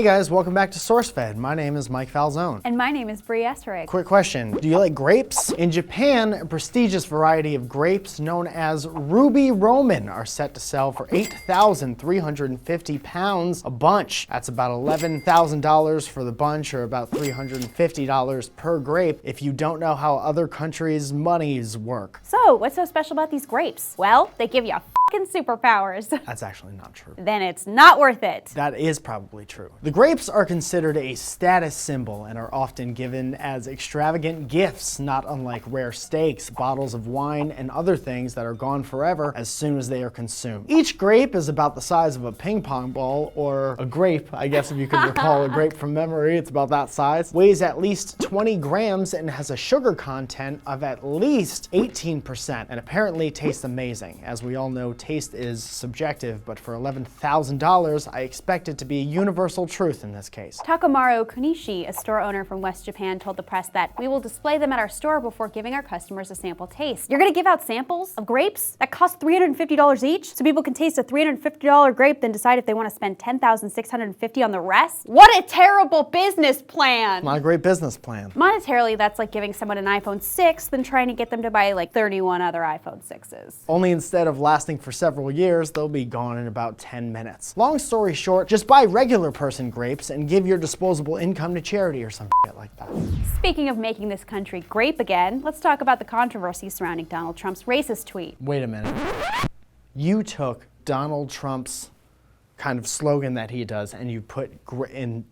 Hey guys, welcome back to SourceFed. My name is Mike Falzone. And my name is Brie Esserig. Quick question, do you like grapes? In Japan, a prestigious variety of grapes known as Ruby Roman are set to sell for 8,350 pounds a bunch. That's about $11,000 for the bunch, or about $350 per grape if you don't know how other countries' monies work. So, what's so special about these grapes? Well, they give you fucking superpowers. That's actually not true. Then it's not worth it. That is probably true. The grapes are considered a status symbol and are often given as extravagant gifts, not unlike rare steaks, bottles of wine, and other things that are gone forever as soon as they are consumed. Each grape is about the size of a ping pong ball, or a grape, I guess if you can recall a grape from memory, it's about that size. Weighs at least 20 grams and has a sugar content of at least 18%, and apparently tastes amazing. As we all know, taste is subjective, but for $11,000, I expect it to be a universal truth in this case. Takamaru Konishi, a store owner from West Japan, told the press that we will display them at our store before giving our customers a sample taste. You're gonna give out samples of grapes that cost $350 each so people can taste a $350 grape, then decide if they want to spend $10,650 on the rest? What a terrible business plan! Not a great business plan. Monetarily, that's like giving someone an iPhone 6 than trying to get them to buy like 31 other iPhone 6s. Only instead of lasting for several years, they'll be gone in about 10 minutes. Long story short, just buy regular person grapes and give your disposable income to charity or some shit like that. Speaking of making this country grape again, let's talk about the controversy surrounding Donald Trump's racist tweet. Wait a minute. You took Donald Trump's kind of slogan that he does and you put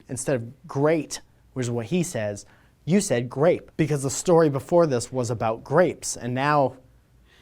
instead of great, which is what he says, you said grape, because the story before this was about grapes, and now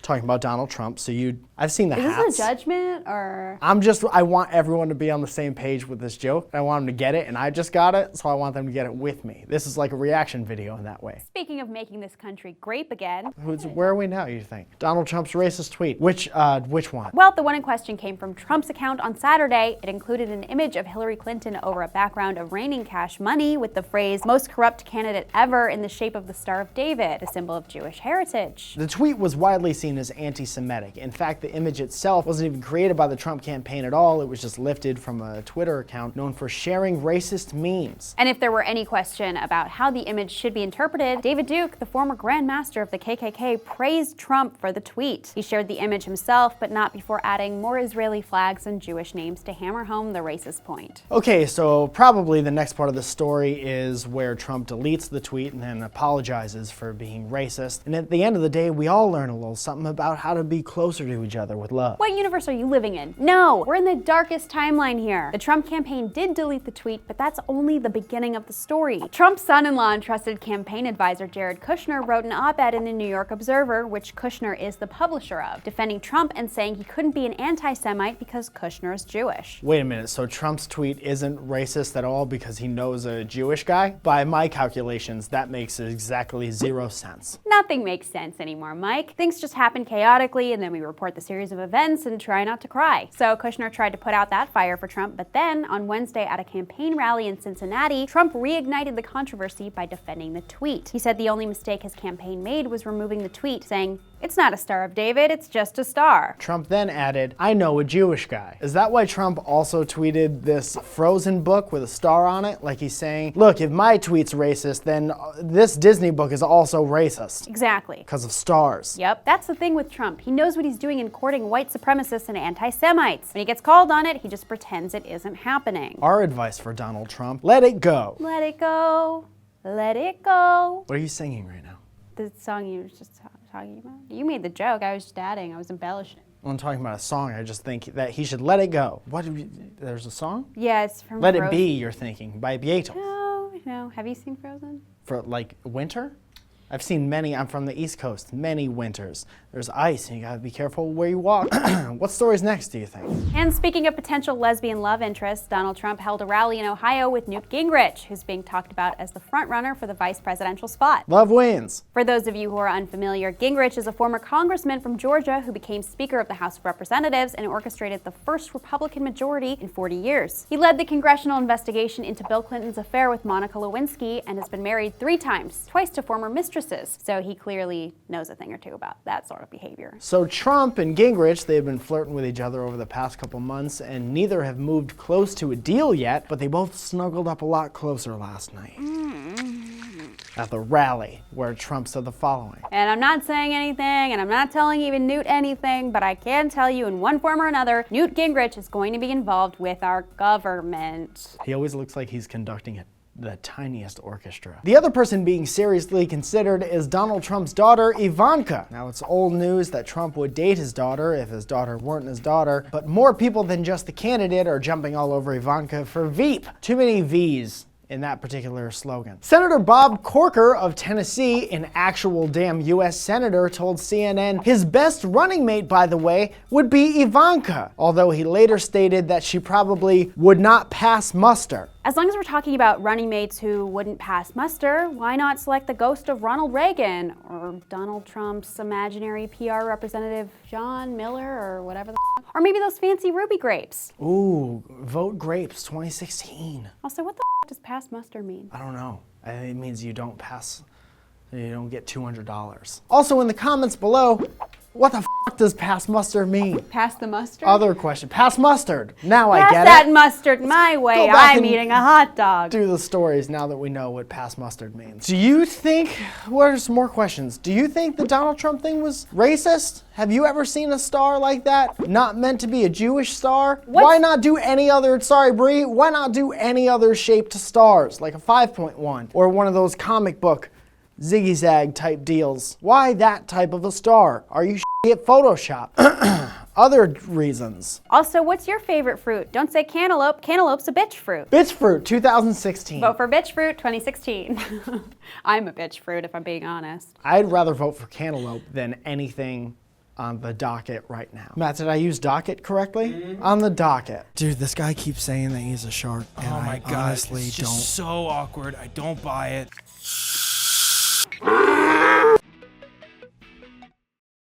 talking about Donald Trump, so I've seen the hats. Is this a judgment, or? I want everyone to be on the same page with this joke. I want them to get it, and I just got it, so I want them to get it with me. This is like a reaction video in that way. Speaking of making this country grape again. Where are we now, you think? Donald Trump's racist tweet. Which one? Well, the one in question came from Trump's account on Saturday. It included an image of Hillary Clinton over a background of raining cash money with the phrase, "most corrupt candidate ever," in the shape of the Star of David, a symbol of Jewish heritage. The tweet was widely seen as anti-Semitic. In fact, the image itself wasn't even created by the Trump campaign at all. It was just lifted from a Twitter account known for sharing racist memes. And if there were any question about how the image should be interpreted, David Duke, the former Grand Master of the KKK, praised Trump for the tweet. He shared the image himself, but not before adding more Israeli flags and Jewish names to hammer home the racist point. Okay, so probably the next part of the story is where Trump deletes the tweet and then apologizes for being racist. And at the end of the day, we all learn a little something about how to be closer to each other with love. What universe are you living in? No, we're in the darkest timeline here. The Trump campaign did delete the tweet, but that's only the beginning of the story. Trump's son-in-law and trusted campaign advisor Jared Kushner wrote an op-ed in the New York Observer, which Kushner is the publisher of, defending Trump and saying he couldn't be an anti-Semite because Kushner is Jewish. Wait a minute, so Trump's tweet isn't racist at all because he knows a Jewish guy? By my calculations, that makes exactly 0 sense. Nothing makes sense anymore, Mike. Things just happen chaotically, and then we report the series of events and try not to cry. So Kushner tried to put out that fire for Trump, but then on Wednesday at a campaign rally in Cincinnati, Trump reignited the controversy by defending the tweet. He said the only mistake his campaign made was removing the tweet, saying, "It's not a Star of David, it's just a star." Trump then added, "I know a Jewish guy." Is that why Trump also tweeted this Frozen book with a star on it? Like he's saying, look, if my tweet's racist, then this Disney book is also racist. Exactly. Because of stars. Yep, that's the thing with Trump. He knows what he's doing in courting white supremacists and anti-Semites. When he gets called on it, he just pretends it isn't happening. Our advice for Donald Trump, let it go. Let it go. Let it go. What are you singing right now? The song you were just talking about? You made the joke. I was just adding. I was embellishing. When I'm talking about a song, I just think that he should let it go. There's a song? Yeah, it's from Let Frozen. It Be, you're thinking, by Beatles. No. Have you seen Frozen? For like winter? I've seen many, I'm from the East Coast, many winters. There's ice and you gotta be careful where you walk. What story's next, do you think? And speaking of potential lesbian love interests, Donald Trump held a rally in Ohio with Newt Gingrich, who's being talked about as the front runner for the vice presidential spot. Love wins. For those of you who are unfamiliar, Gingrich is a former congressman from Georgia who became Speaker of the House of Representatives and orchestrated the first Republican majority in 40 years. He led the congressional investigation into Bill Clinton's affair with Monica Lewinsky and has been married 3 times, twice to former mistress mistresses. So he clearly knows a thing or two about that sort of behavior. So Trump and Gingrich, they've been flirting with each other over the past couple months, and neither have moved close to a deal yet, but they both snuggled up a lot closer last night. At the rally, where Trump said the following. And I'm not saying anything, and I'm not telling even Newt anything, but I can tell you in one form or another, Newt Gingrich is going to be involved with our government. He always looks like he's conducting the tiniest orchestra. The other person being seriously considered is Donald Trump's daughter, Ivanka. Now, it's old news that Trump would date his daughter if his daughter weren't his daughter, but more people than just the candidate are jumping all over Ivanka for Veep. Too many V's in that particular slogan. Senator Bob Corker of Tennessee, an actual damn US senator, told CNN his best running mate, by the way, would be Ivanka, although he later stated that she probably would not pass muster. As long as we're talking about running mates who wouldn't pass muster, why not select the ghost of Ronald Reagan or Donald Trump's imaginary PR representative, John Miller, or whatever the f***? Or maybe those fancy ruby grapes. Ooh, vote grapes 2016. Also, what the f*** does pass muster mean? I don't know. I think it means you don't pass, you don't get $200. Also in the comments below, what the f*** does pass mustard mean? Pass the mustard? Other question. Pass mustard. Now I Pass get that it. mustard my way. back I'm and eating a hot dog. Do the stories now that we know what pass mustard means. Do you think, what are some more questions? Do you think the Donald Trump thing was racist? Have you ever seen a star like that? Not meant to be a Jewish star? Why not do any other, sorry Bree, why not do any other shaped stars? Like a 5.1 or one of those comic book ziggy-zag type deals. Why that type of a star? Are you at Photoshop? Other reasons. Also, what's your favorite fruit? Don't say cantaloupe. Cantaloupe's a bitch fruit. Bitch fruit 2016. Vote for bitch fruit 2016. I'm a bitch fruit if I'm being honest. I'd rather vote for cantaloupe than anything on the docket right now. Matt, did I use docket correctly? Mm-hmm. On the docket. Dude, this guy keeps saying that he's a shark, and oh my I God, honestly it's just so awkward. I don't buy it.